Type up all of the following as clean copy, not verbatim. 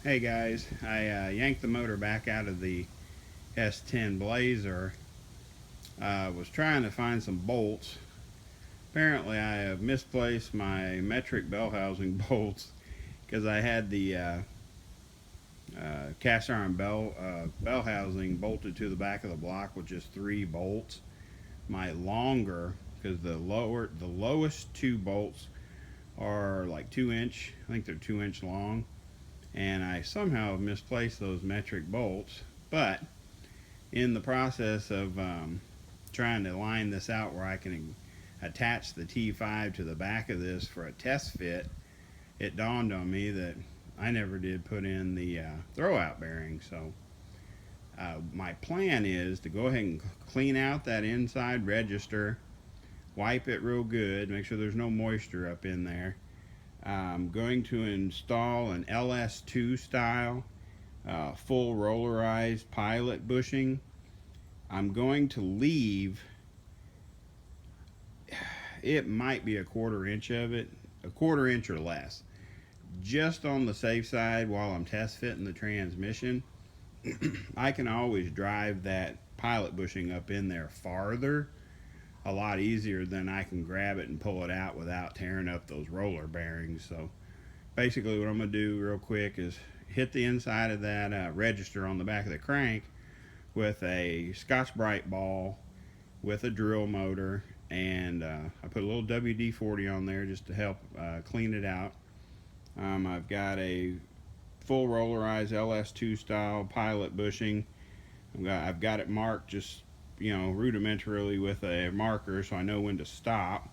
Hey guys, I yanked the motor back out of the S10 Blazer. Was trying to find some bolts. Apparently, I have misplaced my metric bell housing bolts because I had the cast iron bell housing bolted to the back of the block with just 3 bolts. My longer, because the lowest 2 bolts are like 2 inch. I think they're 2 inch long, and I somehow misplaced those metric bolts. But in the process of trying to line this out where I can attach the T5 to the back of this for a test fit, it dawned on me that I never did put in the throwout bearing. So my plan is to go ahead and clean out that inside register, wipe it real good, make sure there's no moisture up in there. I'm going to install an LS2 style full rollerized pilot bushing. I'm going to leave, it might be a 1/4 inch of it, a 1/4 inch or less, just on the safe side while I'm test fitting the transmission. I can always drive that pilot bushing up in there farther a lot easier than I can grab it and pull it out without tearing up those roller bearings. So basically what I'm going to do real quick is hit the inside of that register on the back of the crank with a Scotch-Brite ball with a drill motor, and I put a little WD-40 on there just to help clean it out. I've got a full rollerized LS2 style pilot bushing. I've got it marked just, rudimentarily with a marker so I know when to stop.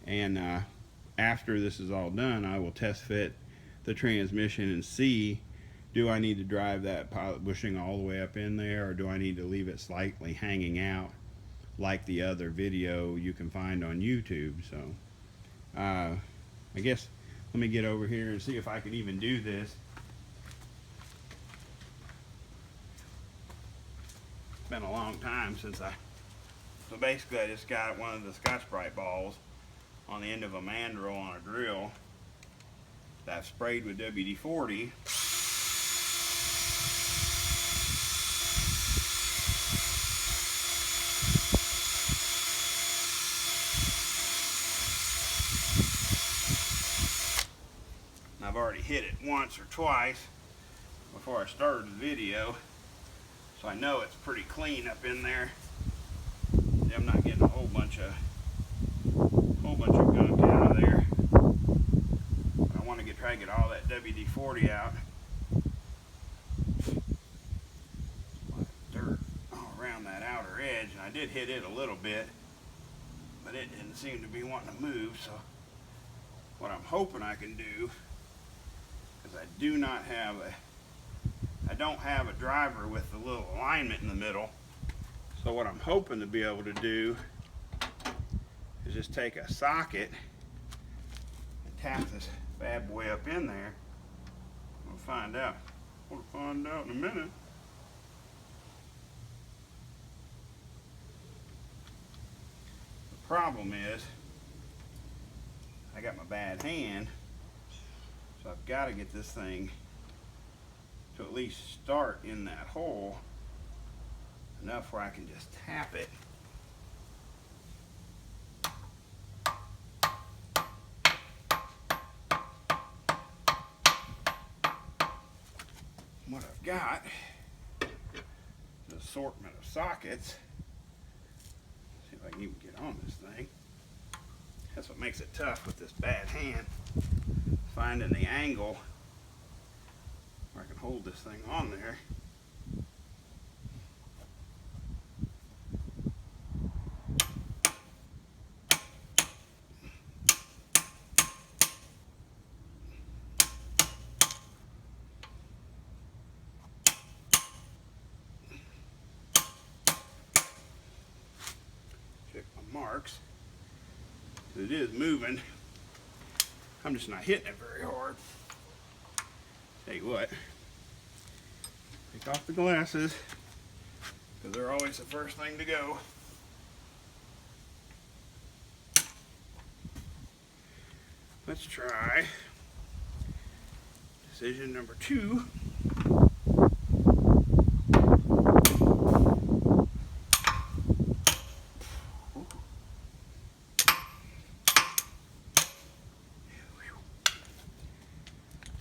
And after this is all done, I will test fit the transmission and see, do I need to drive that pilot bushing all the way up in there, or do I need to leave it slightly hanging out like the other video you can find on YouTube. So I guess let me get over here and see if I can even do this. It's been a long time since so basically I just got one of the Scotch-Brite balls on the end of a mandrel on a drill that I've sprayed with WD-40. I've already hit it once or twice before I started the video, so I know it's pretty clean up in there. I'm not getting a whole bunch of gunk out of there. I want to try to get all that WD-40 out. Dirt all around that outer edge, and I did hit it a little bit, but it didn't seem to be wanting to move. So what I'm hoping I can do, because I don't have a driver with the little alignment in the middle. So what I'm hoping to be able to do is just take a socket and tap this bad boy up in there. We'll find out. We'll find out in a minute. The problem is I got my bad hand, so I've got to get this thing to at least start in that hole enough where I can just tap it. What I've got is an assortment of sockets. Let's see if I can even get on this thing. That's what makes it tough with this bad hand, finding the angle where I can hold this thing on there. Check my marks. It is moving. I'm just not hitting it very hard. Tell you what, take off the glasses, because they're always the first thing to go. Let's try Decision number 2.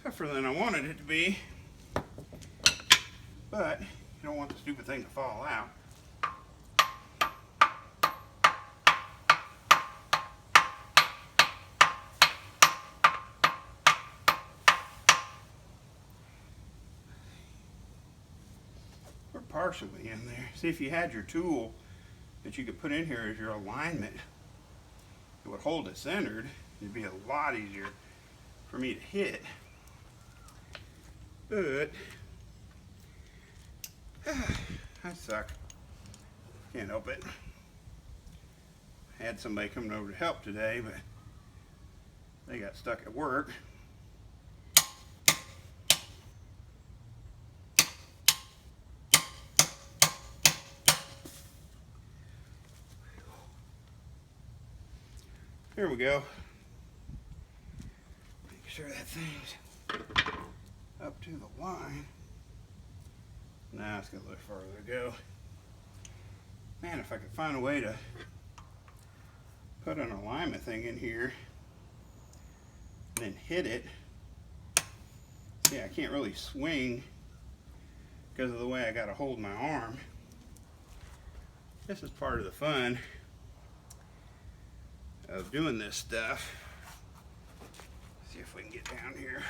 Tougher than I wanted it to be, but you don't want the stupid thing to fall out. We're partially in there. See, if you had your tool that you could put in here as your alignment, it would hold it centered. It'd be a lot easier for me to hit. But I suck. Can't help it. I had somebody coming over to help today, but they got stuck at work. There we go. Make sure that thing's up to the line. Now it's got a little further to go. Man, if I could find a way to put an alignment thing in here and then hit it. See, I can't really swing because of the way I got to hold my arm. This is part of the fun of doing this stuff. See if we can get down here.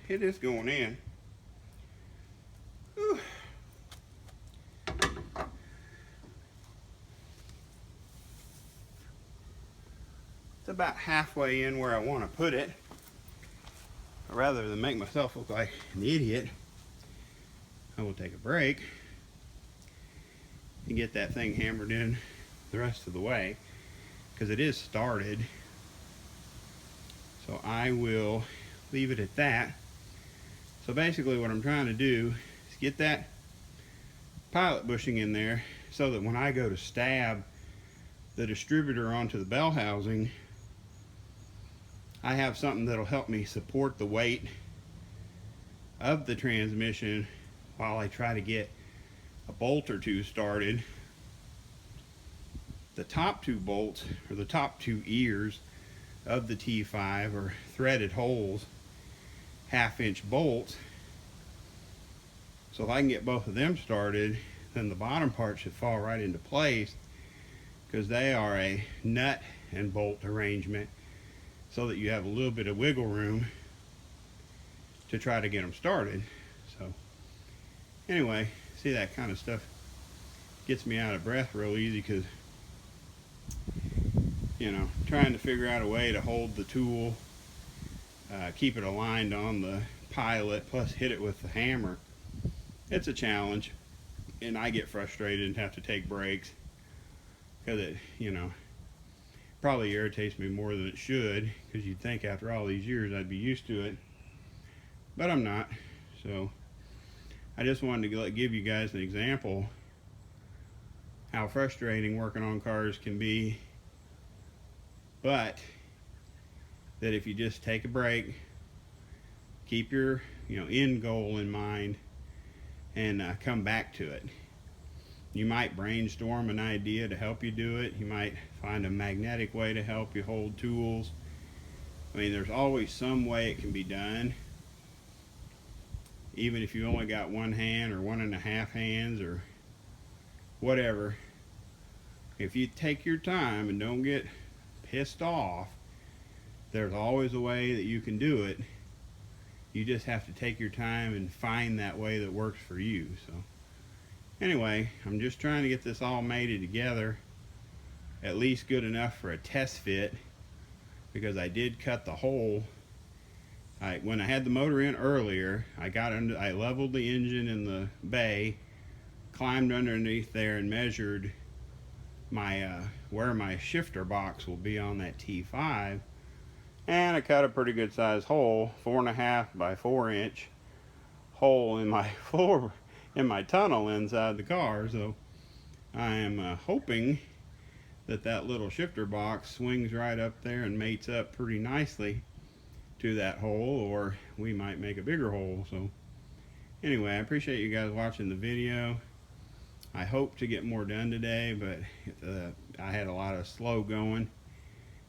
It is going in. Whew. It's about halfway in where I want to put it. Rather than make myself look like an idiot, I will take a break and get that thing hammered in the rest of the way, because it is started. So I will leave it at that. So basically what I'm trying to do is get that pilot bushing in there so that when I go to stab the distributor onto the bell housing, I have something that'll help me support the weight of the transmission while I try to get a bolt or two started. The top 2 bolts, or the top 2 ears of the T5, are threaded holes, 1/2-inch bolts. So if I can get both of them started, then the bottom part should fall right into place, because they are a nut and bolt arrangement, so that you have a little bit of wiggle room to try to get them started. So anyway, see, that kind of stuff gets me out of breath real easy, because you know, trying to figure out a way to hold the tool, keep it aligned on the pilot, plus hit it with the hammer, it's a challenge. And I get frustrated and have to take breaks, because it, you know, probably irritates me more than it should, because you'd think after all these years I'd be used to it, but I'm not. So I just wanted to give you guys an example how frustrating working on cars can be, but that if you just take a break, keep your end goal in mind, and come back to it. You might brainstorm an idea to help you do it. You might find a magnetic way to help you hold tools. I mean, there's always some way it can be done, even if you only got 1 hand or 1.5 hands or whatever. If you take your time and don't get pissed off, there's always a way that you can do it. You just have to take your time and find that way that works for you. So anyway, I'm just trying to get this all mated together, at least good enough for a test fit, because I did cut the hole. When I had the motor in earlier, I leveled the engine in the bay, climbed underneath there and measured my where my shifter box will be on that T5, And I cut a pretty good size hole, 4.5 by 4 inch hole in my floor, in my tunnel inside the car. So I am hoping that that little shifter box swings right up there and mates up pretty nicely to that hole, or we might make a bigger hole. So anyway, I appreciate you guys watching the video. I hope to get more done today, but I had a lot of slow going,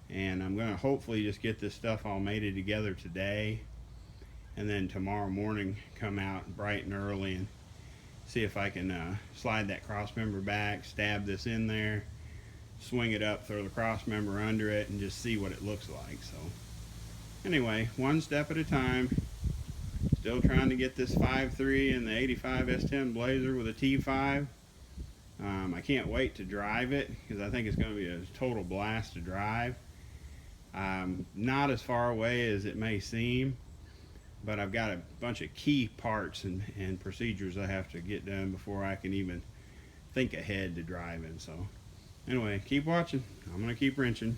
and I'm going to hopefully just get this stuff all mated together today, and then tomorrow morning come out bright and early and see if I can slide that cross member back, stab this in there, swing it up, throw the cross member under it, and just see what it looks like. So anyway, one step at a time. Still trying to get this 5.3 and the 85 S10 Blazer with a T5. I can't wait to drive it because I think it's going to be a total blast to drive. Not as far away as it may seem, but I've got a bunch of key parts and procedures I have to get done before I can even think ahead to driving. So anyway, keep watching. I'm going to keep wrenching.